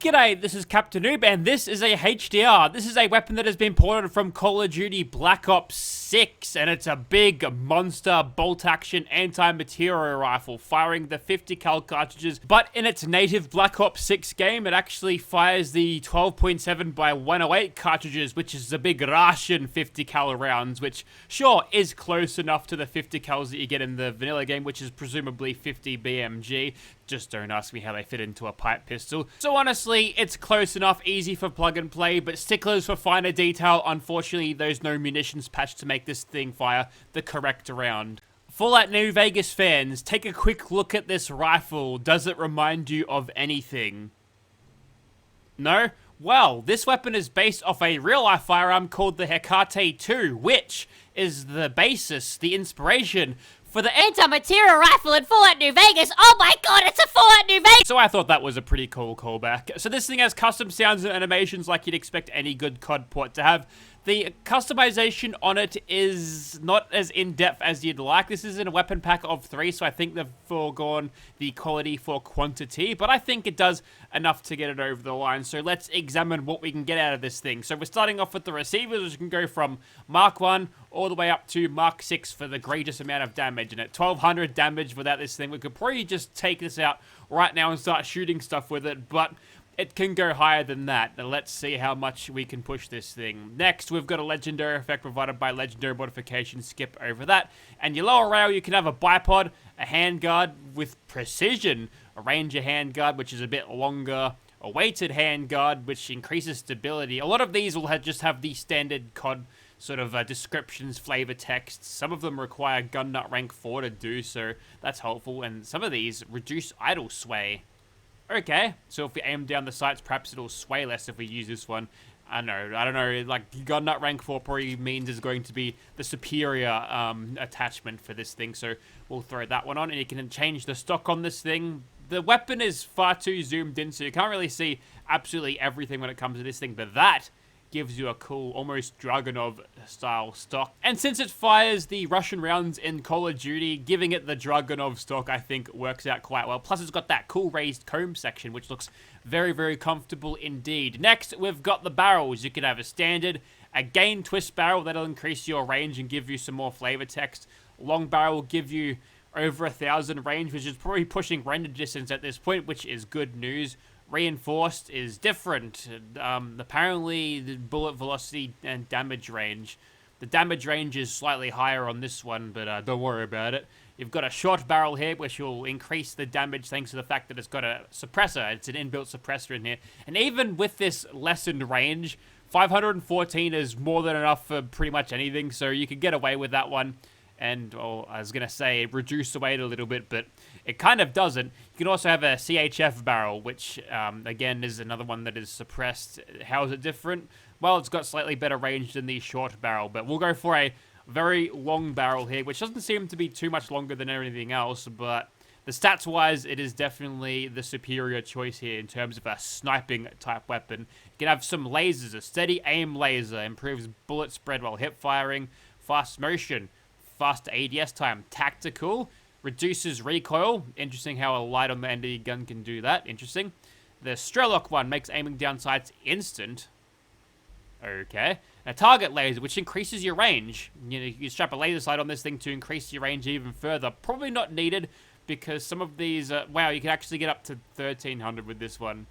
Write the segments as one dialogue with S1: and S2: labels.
S1: G'day, this is Captainoob, and this is a HDR. This is a weapon that has been ported from Call of Duty Black Ops 6, and it's a big monster bolt-action anti-material rifle firing the 50 cal cartridges, but in its native Black Ops 6 game, it actually fires the 12.7 by 108 cartridges, which is the big Russian 50 cal rounds, which sure is close enough to the 50 cals that you get in the vanilla game, which is presumably 50 BMG. Just don't ask me how they fit into a pipe pistol. So honestly, it's close enough, easy for plug and play, but sticklers for finer detail, unfortunately there's no munitions patch to make this thing fire the correct round. Fallout New Vegas fans, take a quick look at this rifle. Does it remind you of anything? No? Well, this weapon is based off a real-life firearm called the Hecate 2, which is the basis, the inspiration for the Anti-Materiel rifle in Fallout New Vegas. Oh my god, it's a Fallout New Vegas! So I thought that was a pretty cool callback. So this thing has custom sounds and animations like you'd expect any good COD port to have. The customization on it is not as in-depth as you'd like. This is in a weapon pack of 3, so I think they've foregone the quality for quantity, but I think it does enough to get it over the line. So let's examine what we can get out of this thing. So we're starting off with the receivers, which can go from Mark 1 all the way up to Mark 6 for the greatest amount of damage. And at 1200 damage without this thing, we could probably just take this out right now and start shooting stuff with it, but it can go higher than that. Now let's see how much we can push this thing. Next, we've got a legendary effect provided by legendary modification. Skip over that. And your lower rail, you can have a bipod, a handguard with precision, a ranger handguard, which is a bit longer, a weighted handguard, which increases stability. A lot of these will just have the standard COD sort of descriptions, flavor text. Some of them require gun nut rank 4 to do so. That's helpful. And some of these reduce idle sway. Okay, so if we aim down the sights, perhaps it'll sway less if we use this one. I don't know, like, gun nut rank 4 probably means is going to be the superior attachment for this thing, so we'll throw that one on, and you can change the stock on this thing. The weapon is far too zoomed in, so you can't really see absolutely everything when it comes to this thing, but that gives you a cool, almost Dragunov-style stock. And since it fires the Russian rounds in Call of Duty, giving it the Dragunov stock, I think, works out quite well. Plus, it's got that cool raised comb section, which looks very, very comfortable indeed. Next, we've got the barrels. You can have a standard, a gain twist barrel that'll increase your range and give you some more flavor text. Long barrel will give you over 1,000 range, which is probably pushing render distance at this point, which is good news. Reinforced is different. Apparently, the bullet velocity and damage range. The damage range is slightly higher on this one, but don't worry about it. You've got a short barrel here, which will increase the damage thanks to the fact that it's got a suppressor. It's an inbuilt suppressor in here. And even with this lessened range, 514 is more than enough for pretty much anything, so you can get away with that one. And, well, I was going to say, reduce the weight a little bit, but it kind of doesn't. You can also have a CHF barrel, which, again, is another one that is suppressed. How is it different? Well, it's got slightly better range than the short barrel, but we'll go for a very long barrel here, which doesn't seem to be too much longer than anything else, but the stats-wise, it is definitely the superior choice here in terms of a sniping-type weapon. You can have some lasers. A steady aim laser improves bullet spread while hip firing, fast motion, faster ADS time, tactical, reduces recoil. Interesting how a light on the end of your gun can do that. Interesting. The Strelok one makes aiming down sights instant. Okay. A target laser, which increases your range. You know, you strap a laser sight on this thing to increase your range even further. Probably not needed because some of these, wow, you can actually get up to 1,300 with this one.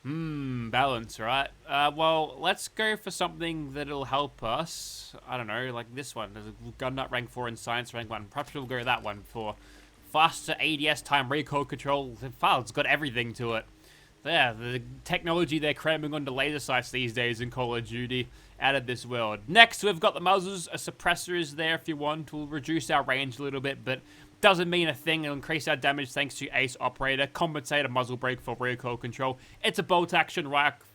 S1: Balance, right? Well, let's go for something that'll help us. I don't know, like this one. There's a gun nut rank 4 and science rank 1. Perhaps we'll go that one for faster ADS time, recoil control. It's got everything to it. Yeah, the technology they're cramming onto laser sights these days in Call of Duty out of this world. Next, we've got the muzzles. A suppressor is there if you want. We'll reduce our range a little bit, but doesn't mean a thing. It'll increase our damage thanks to Ace Operator. Compensator muzzle brake for recoil control. It's a bolt-action rifle.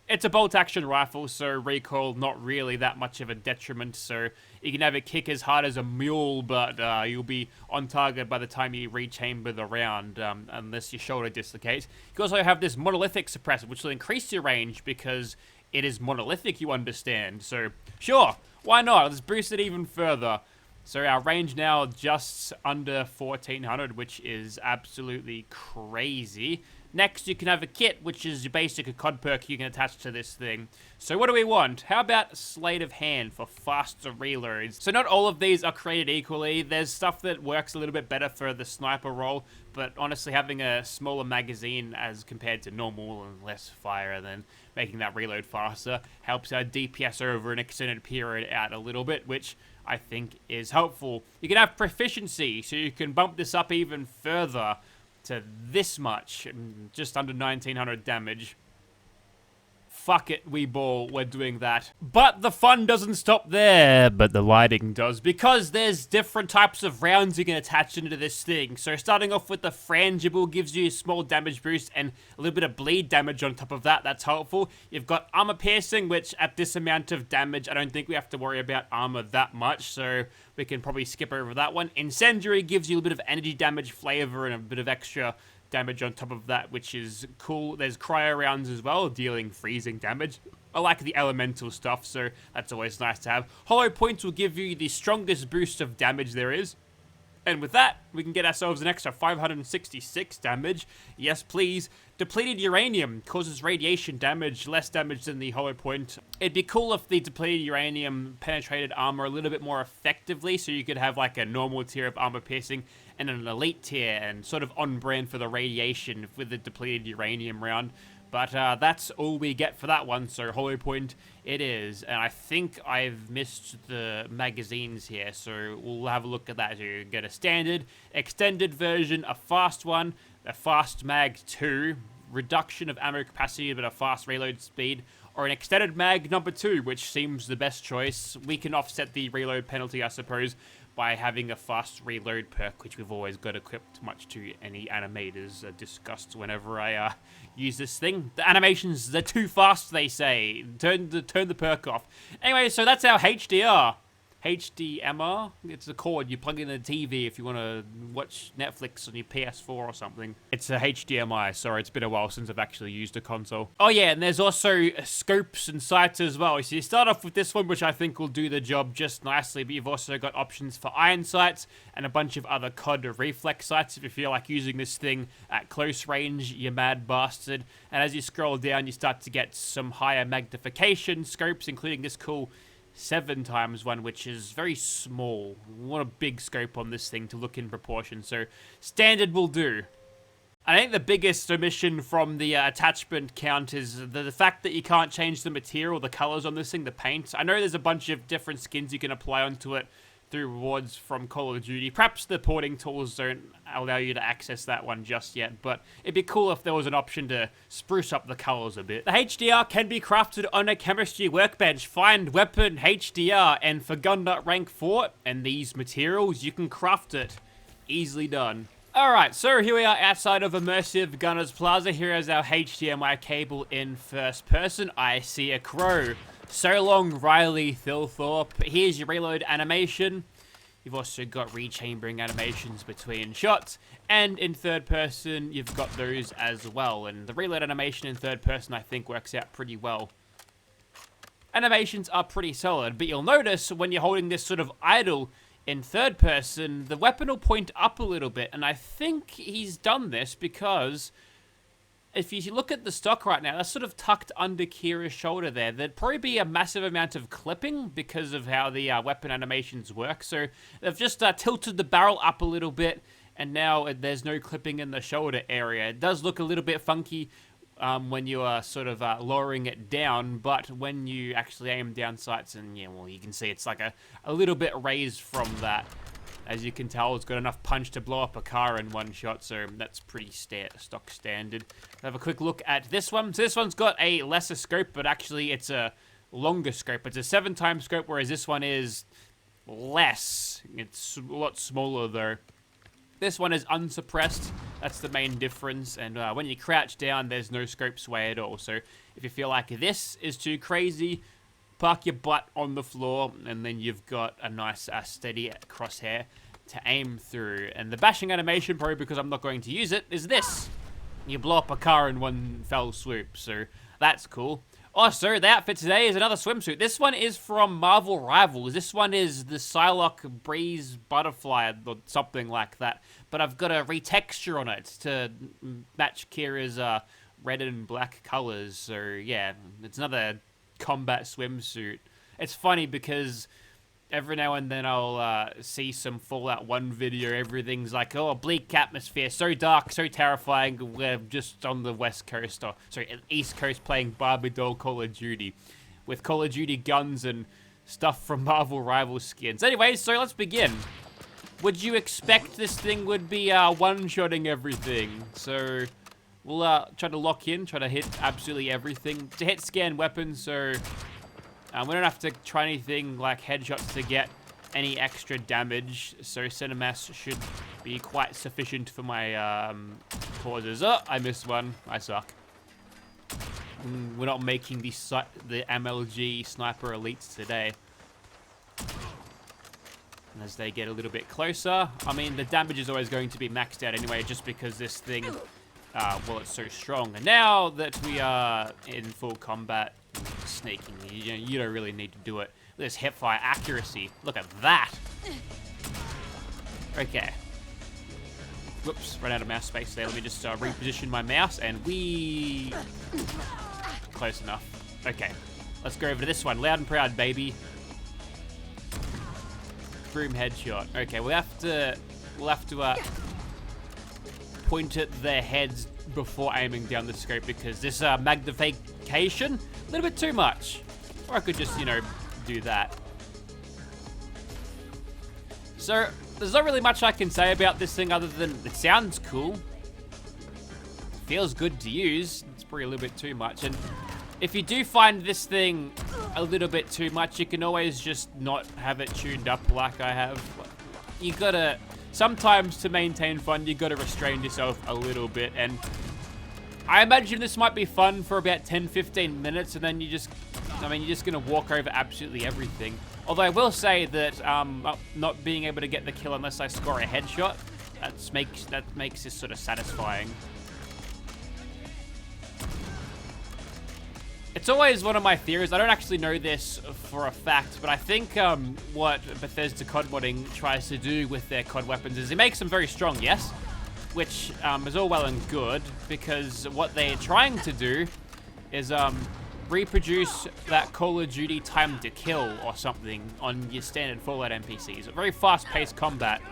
S1: It's a bolt-action rifle, so recoil not really that much of a detriment. So you can have it kick as hard as a mule, but you'll be on target by the time you rechamber the round, unless your shoulder dislocates. You can also have this monolithic suppressor, which will increase your range because it is monolithic, you understand. So sure, why not? Let's boost it even further. So our range now just under 1,400, which is absolutely crazy. Next, you can have a kit, which is your basic COD perk you can attach to this thing. So what do we want? How about Sleight of Hand for faster reloads? So not all of these are created equally. There's stuff that works a little bit better for the sniper role, but honestly having a smaller magazine as compared to normal and less fire, then making that reload faster helps our DPS over an extended period out a little bit, which I think is helpful. You can have proficiency, so you can bump this up even further to this much, just under 1900 damage. Fuck it, we ball, we're doing that. But the fun doesn't stop there, but the lighting does, because there's different types of rounds you can attach into this thing. So starting off with the frangible gives you a small damage boost and a little bit of bleed damage on top of that. That's helpful. You've got armor piercing, which at this amount of damage, I don't think we have to worry about armor that much, so we can probably skip over that one. Incendiary gives you a bit of energy damage flavor and a bit of extra damage on top of that, which is cool. There's cryo rounds as well, dealing freezing damage. I like the elemental stuff, so that's always nice to have. Hollow points will give you the strongest boost of damage there is. And with that, we can get ourselves an extra 566 damage. Yes, please. Depleted uranium causes radiation damage, less damage than the hollow point. It'd be cool if the depleted uranium penetrated armor a little bit more effectively, so you could have like a normal tier of armor piercing and an elite tier, and sort of on brand for the radiation with the depleted uranium round. But that's all we get for that one, so hollow point it is. And I think I've missed the magazines here, so we'll have a look at that. You get a standard, extended version, a fast one, a fast mag 2, reduction of ammo capacity but a fast reload speed, or an extended mag number 2, which seems the best choice. We can offset the reload penalty, I suppose, by having a fast reload perk, which we've always got equipped, much to any animators' disgust whenever I use this thing. The animations, they're too fast, they say. Turn the perk off. Anyway, so that's our HDR. HDMR? It's a cord you plug in the TV if you want to watch Netflix on your PS4 or something. It's a HDMI, sorry, it's been a while since I've actually used a console. Oh yeah, and there's also scopes and sights as well. So you start off with this one, which I think will do the job just nicely, but you've also got options for iron sights and a bunch of other COD reflex sights if you feel like using this thing at close range, you mad bastard. And as you scroll down, you start to get some higher magnification scopes, including this cool 7x one, which is very small. We want a big scope on this thing to look in proportion, so standard will do. I think the biggest omission from the attachment count is the fact that you can't change the material, the colors on this thing, the paint. I know there's a bunch of different skins you can apply onto it through rewards from Call of Duty. Perhaps the porting tools don't allow you to access that one just yet, but it'd be cool if there was an option to spruce up the colors a bit. The HDR can be crafted on a chemistry workbench. Find weapon HDR, and for gun nut rank 4 and these materials, you can craft it. Easily done. Alright, so here we are outside of Immersive Gunners Plaza. Here is our HDMI cable in first person. I see a crow. So long, Riley Thilthorpe. Here's your reload animation. You've also got rechambering animations between shots. And in third person, you've got those as well. And the reload animation in third person, I think, works out pretty well. Animations are pretty solid, but you'll notice when you're holding this sort of idle in third person, the weapon will point up a little bit. And I think he's done this because if you look at the stock right now, that's sort of tucked under Kira's shoulder there. There'd probably be a massive amount of clipping because of how the weapon animations work. So they've just tilted the barrel up a little bit, and now there's no clipping in the shoulder area. It does look a little bit funky when you are sort of lowering it down, but when you actually aim down sights, and yeah, well, you can see it's like a little bit raised from that. As you can tell, it's got enough punch to blow up a car in one shot, so that's pretty stock standard. Have a quick look at this one. So this one's got a lesser scope, but actually it's a longer scope. It's a 7x scope, whereas this one is less. It's a lot smaller, though. This one is unsuppressed. That's the main difference. And when you crouch down, there's no scope sway at all. So if you feel like this is too crazy, park your butt on the floor, and then you've got a nice steady crosshair to aim through. And the bashing animation, probably because I'm not going to use it, is this. You blow up a car in one fell swoop, so that's cool. Also, the outfit today is another swimsuit. This one is from Marvel Rivals. This one is the Psylocke Breeze Butterfly or something like that. But I've got a retexture on it to match Kira's red and black colors. So yeah, it's another combat swimsuit. It's funny because every now and then I'll see some Fallout 1 video. Everything's like, oh, bleak atmosphere, so dark, so terrifying. We're just on the West Coast, or sorry, East Coast playing Barbie doll Call of Duty with Call of Duty guns and stuff from Marvel Rivals skins. Anyway, so let's begin. Would you expect this thing would be one-shotting everything? So we'll try to lock in, try to hit absolutely everything. To hit scan weapons, so we don't have to try anything like headshots to get any extra damage, so Cinemass should be quite sufficient for my causes. Oh, I missed one. I suck. We're not making the MLG Sniper Elites today. And as they get a little bit closer, I mean, the damage is always going to be maxed out anyway, just because this thing, well, it's so strong. And now that we are in full combat, sneaking, you don't really need to do it. This hipfire accuracy, look at that. Okay. Whoops, ran out of mouse space there. Let me just reposition my mouse, and we close enough. Okay, let's go over to this one. Loud and proud, baby. Boom, headshot. Okay, we'll have to point at their heads before aiming down the scope, because this magnification, a little bit too much. Or I could just, you know, do that. So there's not really much I can say about this thing other than it sounds cool. Feels good to use. It's probably a little bit too much. And if you do find this thing a little bit too much, you can always just not have it tuned up like I have. You gotta, sometimes to maintain fun, you gotta restrain yourself a little bit. And I imagine this might be fun for about 10-15 minutes, and then you just, I mean, you're just gonna walk over absolutely everything. Although I will say that not being able to get the kill unless I score a headshot, that makes this sort of satisfying. It's always one of my theories. I don't actually know this for a fact, but I think what Bethesda COD modding tries to do with their COD weapons is it makes them very strong, yes? Which is all well and good, because what they're trying to do is reproduce that Call of Duty time to kill or something on your standard Fallout NPCs. A very fast-paced combat.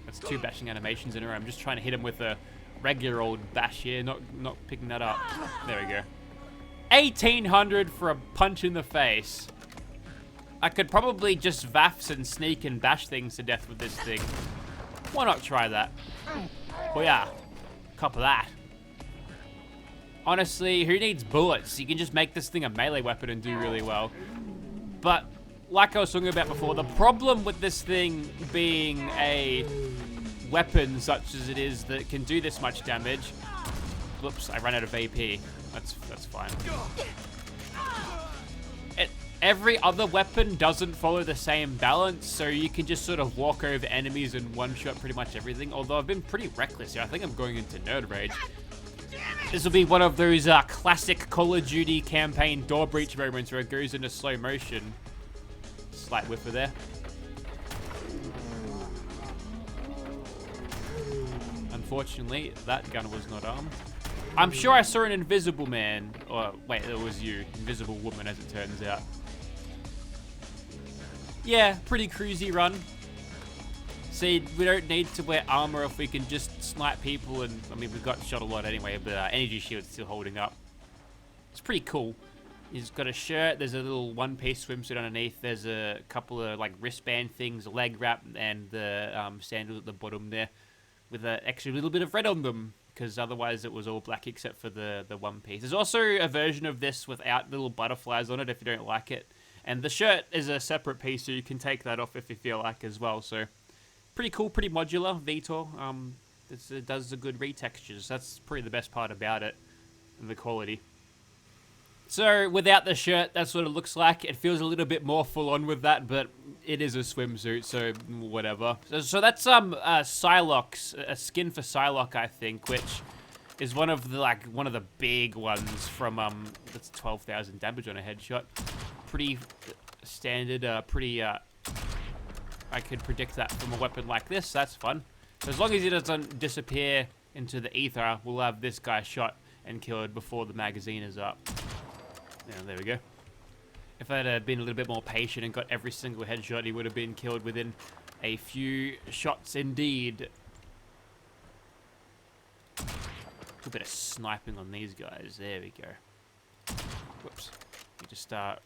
S1: That's 2 bashing animations in a row. I'm just trying to hit him with a regular old bash here, not picking that up. There we go. 1800 for a punch in the face. I could probably just VAFs and sneak and bash things to death with this thing. Why not try that? Oh yeah, cop of that. Honestly, who needs bullets? You can just make this thing a melee weapon and do really well. But like I was talking about before, the problem with this thing being a weapon such as it is that can do this much damage. Whoops, I ran out of AP. That's fine. Every other weapon doesn't follow the same balance, so you can just sort of walk over enemies and one-shot pretty much everything. Although I've been pretty reckless here. I think I'm going into nerd rage. This will be one of those classic Call of Duty campaign door breach moments where it goes into slow motion. Slight whiffer there. Unfortunately, that gun was not armed. I'm sure I saw an invisible man. Or, wait, it was you. Invisible woman, as it turns out. Yeah, pretty cruisy run. See, we don't need to wear armor if we can just snipe people. And, I mean, we've got shot a lot anyway, but energy shield's still holding up. It's pretty cool. He's got a shirt. There's a little one-piece swimsuit underneath. There's a couple of, like, wristband things, a leg wrap, and the sandals at the bottom there with an extra little bit of red on them, because otherwise it was all black except for the one piece. There's also a version of this without little butterflies on it if you don't like it. And the shirt is a separate piece, so you can take that off if you feel like as well. So pretty cool, pretty modular. Vtaw, it does the good retextures. That's probably the best part about it, the quality. So without the shirt, that's what it looks like. It feels a little bit more full on with that, but it is a swimsuit, so whatever. So that's Psylocke's, a skin for Psylocke, I think, which is one of the big ones from that's 12,000 damage on a headshot. Pretty standard, I could predict that from a weapon like this. That's fun. So as long as he doesn't disappear into the ether, we'll have this guy shot and killed before the magazine is up. Yeah, there we go. If I had been a little bit more patient and got every single headshot, he would have been killed within a few shots indeed. A bit of sniping on these guys. There we go. Whoops. We just stop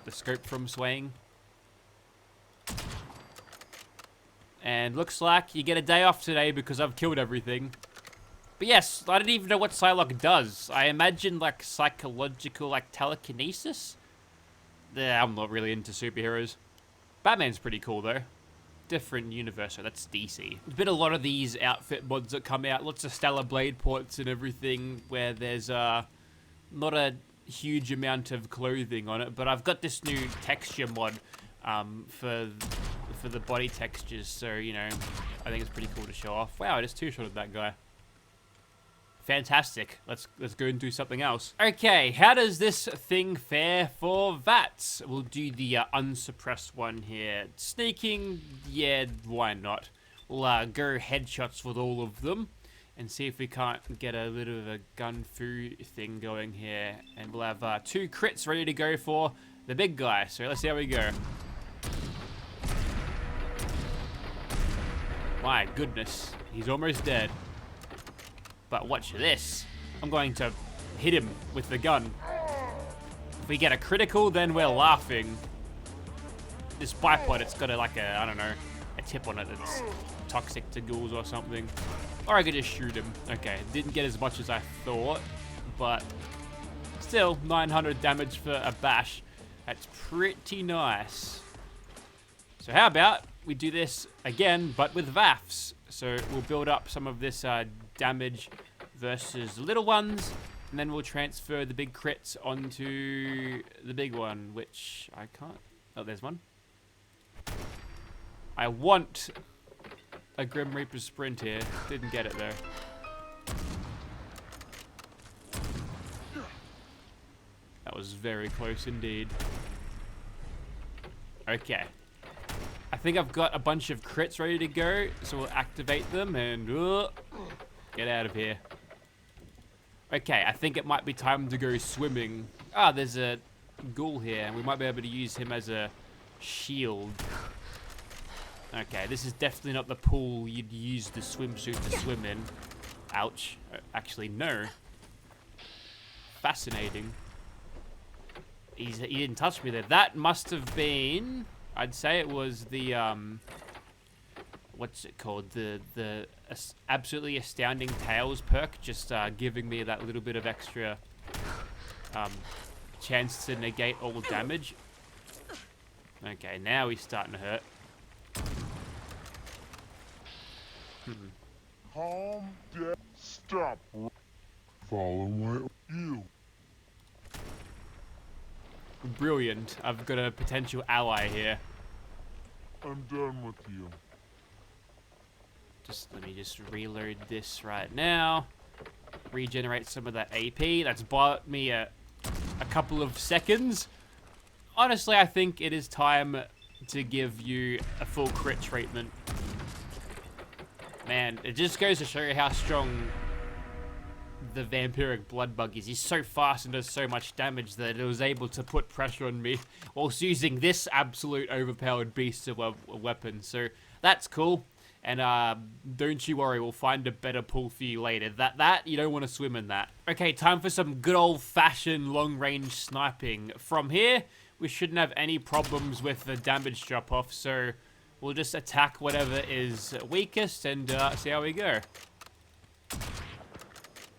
S1: the scope from swaying. And looks like you get a day off today because I've killed everything. But yes, I don't even know what Psylocke does. I imagine like psychological, like telekinesis. Yeah, I'm not really into superheroes. Batman's pretty cool though. Different universe, so that's DC. There's been a lot of these outfit mods that come out, lots of stellar blade ports and everything, where there's not a huge amount of clothing on it, but I've got this new texture mod for the body textures, so you know, I think it's pretty cool to show off. Wow, I just two-shotted that guy. Fantastic. Let's go and do something else. Okay, how does this thing fare for VATs? We'll do the unsuppressed one here. Sneaking, yeah, why not? We'll go headshots with all of them and see if we can't get a little of a gun fu thing going here. And we'll have 2 crits ready to go for the big guy. So let's see how we go. My goodness, he's almost dead. But watch this. I'm going to hit him with the gun. If we get a critical, then we're laughing. This bipod, it's got a, like a, I don't know, a tip on it that's toxic to ghouls or something. Or I could just shoot him. Okay, didn't get as much as I thought, but still 900 damage for a bash. That's pretty nice. So how about we do this again, but with VAFs. So we'll build up some of this damage versus little ones, and then we'll transfer the big crits onto the big one, which I can't. Oh, there's one. I want a Grim Reaper sprint here. Didn't get it though. That was very close indeed. Okay. I think I've got a bunch of crits ready to go, so we'll activate them and get out of here. Okay, I think it might be time to go swimming. Ah, there's a ghoul here, and we might be able to use him as a shield. Okay, this is definitely not the pool you'd use the swimsuit to swim in. Ouch. Actually, no. Fascinating. He didn't touch me there. That must have been... I'd say it was the, what's it called? The absolutely astounding tails perk, just giving me that little bit of extra chance to negate all damage. Okay, now he's starting to hurt.
S2: Calm down. Stop. Follow my you.
S1: Brilliant. I've got a potential ally here.
S2: I'm done with you.
S1: Let me just reload this right now. Regenerate some of that AP. That's bought me a couple of seconds. Honestly, I think it is time to give you a full crit treatment. Man, it just goes to show you how strong the vampiric blood bug is. He's so fast and does so much damage that it was able to put pressure on me whilst using this absolute overpowered beast of a weapon. So that's cool. And don't you worry, we'll find a better pool for you later. That you don't want to swim in that. Okay, time for some good old-fashioned long-range sniping. From here, we shouldn't have any problems with the damage drop-off, so we'll just attack whatever is weakest and see how we go.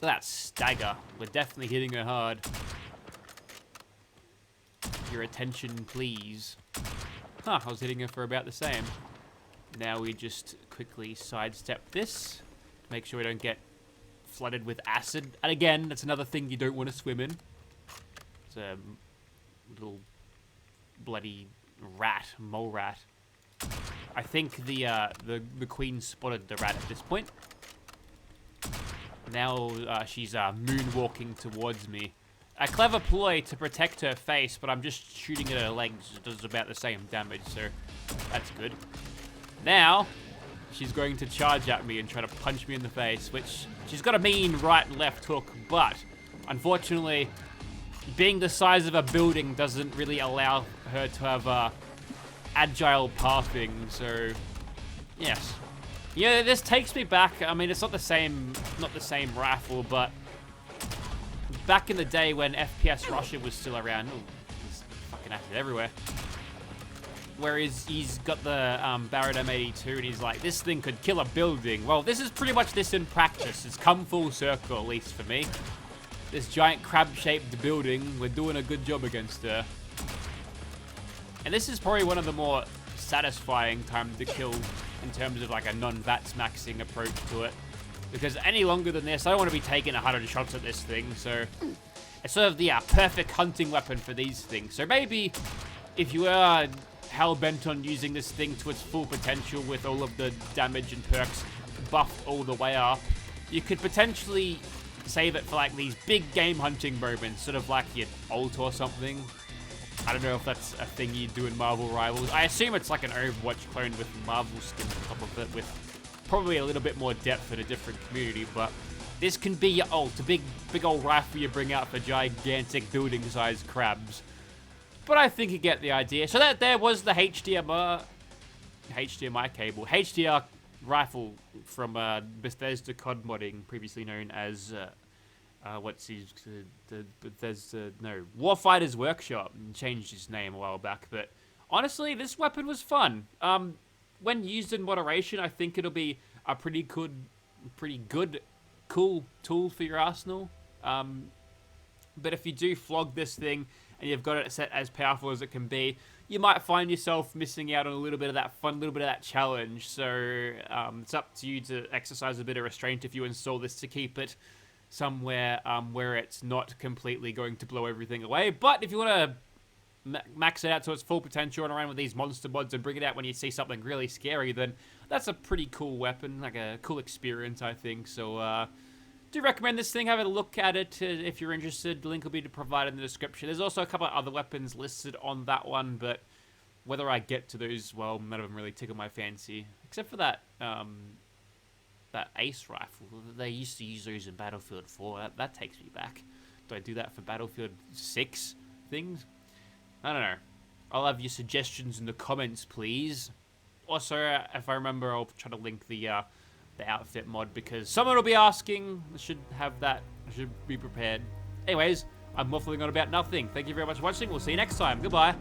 S1: That stagger. We're definitely hitting her hard. Your attention, please. Huh, I was hitting her for about the same. Now we just quickly sidestep this to make sure we don't get flooded with acid. And again, that's another thing you don't want to swim in. It's a little bloody rat, mole rat. I think the queen spotted the rat at this point. Now she's moonwalking towards me. A clever ploy to protect her face, but I'm just shooting at her legs. It does about the same damage, so that's good. Now, she's going to charge at me and try to punch me in the face, which she's got a mean right and left hook, but unfortunately, being the size of a building doesn't really allow her to have agile pathing, so yes. Yeah, this takes me back. I mean, it's not the same rifle, but back in the day when FPS Russia was still around, there's fucking acid everywhere. Whereas he's got the Barrett M82 and he's like, this thing could kill a building. Well, this is pretty much this in practice. It's come full circle, at least for me. This giant crab-shaped building, we're doing a good job against her. And this is probably one of the more satisfying time to kill in terms of like a non-VATS maxing approach to it. Because any longer than this, I don't want to be taking 100 shots at this thing, so it's sort of the perfect hunting weapon for these things. So maybe if you are hell-bent on using this thing to its full potential with all of the damage and perks buffed all the way up, you could potentially save it for like these big game hunting moments, sort of like your ult or something. I don't know if that's a thing you do in Marvel Rivals. I assume it's like an Overwatch clone with Marvel skin on top of it, with probably a little bit more depth in a different community, but this can be your ult, a big old rifle you bring out for gigantic building-sized crabs. But I think you get the idea. So that there was the HDMI cable, HDR rifle from Bethesda COD modding, previously known as Warfighters Workshop, and changed his name a while back. But honestly, this weapon was fun. When used in moderation, I think it'll be a pretty good, cool tool for your arsenal. But if you do flog this thing and you've got it set as powerful as it can be, you might find yourself missing out on a little bit of that fun, a little bit of that challenge. So it's up to you to exercise a bit of restraint if you install this to keep it somewhere where it's not completely going to blow everything away. But if you want to max it out to its full potential and around with these monster mods and bring it out when you see something really scary, then that's a pretty cool weapon, like a cool experience, I think. So do recommend this thing. Have a look at it if you're interested. The link will be provided in the description. There's also a couple of other weapons listed on that one, but whether I get to those, well, none of them really tickle my fancy, except for that that ace rifle. They used to use those in Battlefield 4. That takes me back. Do I do that for Battlefield 6 things? I don't know. I'll have your suggestions in the comments, please. Also, if I remember, I'll try to link the outfit mod, because someone will be asking. I should have that. I should be prepared. Anyways, I'm waffling on about nothing. Thank you very much for watching. We'll see you next time. Goodbye.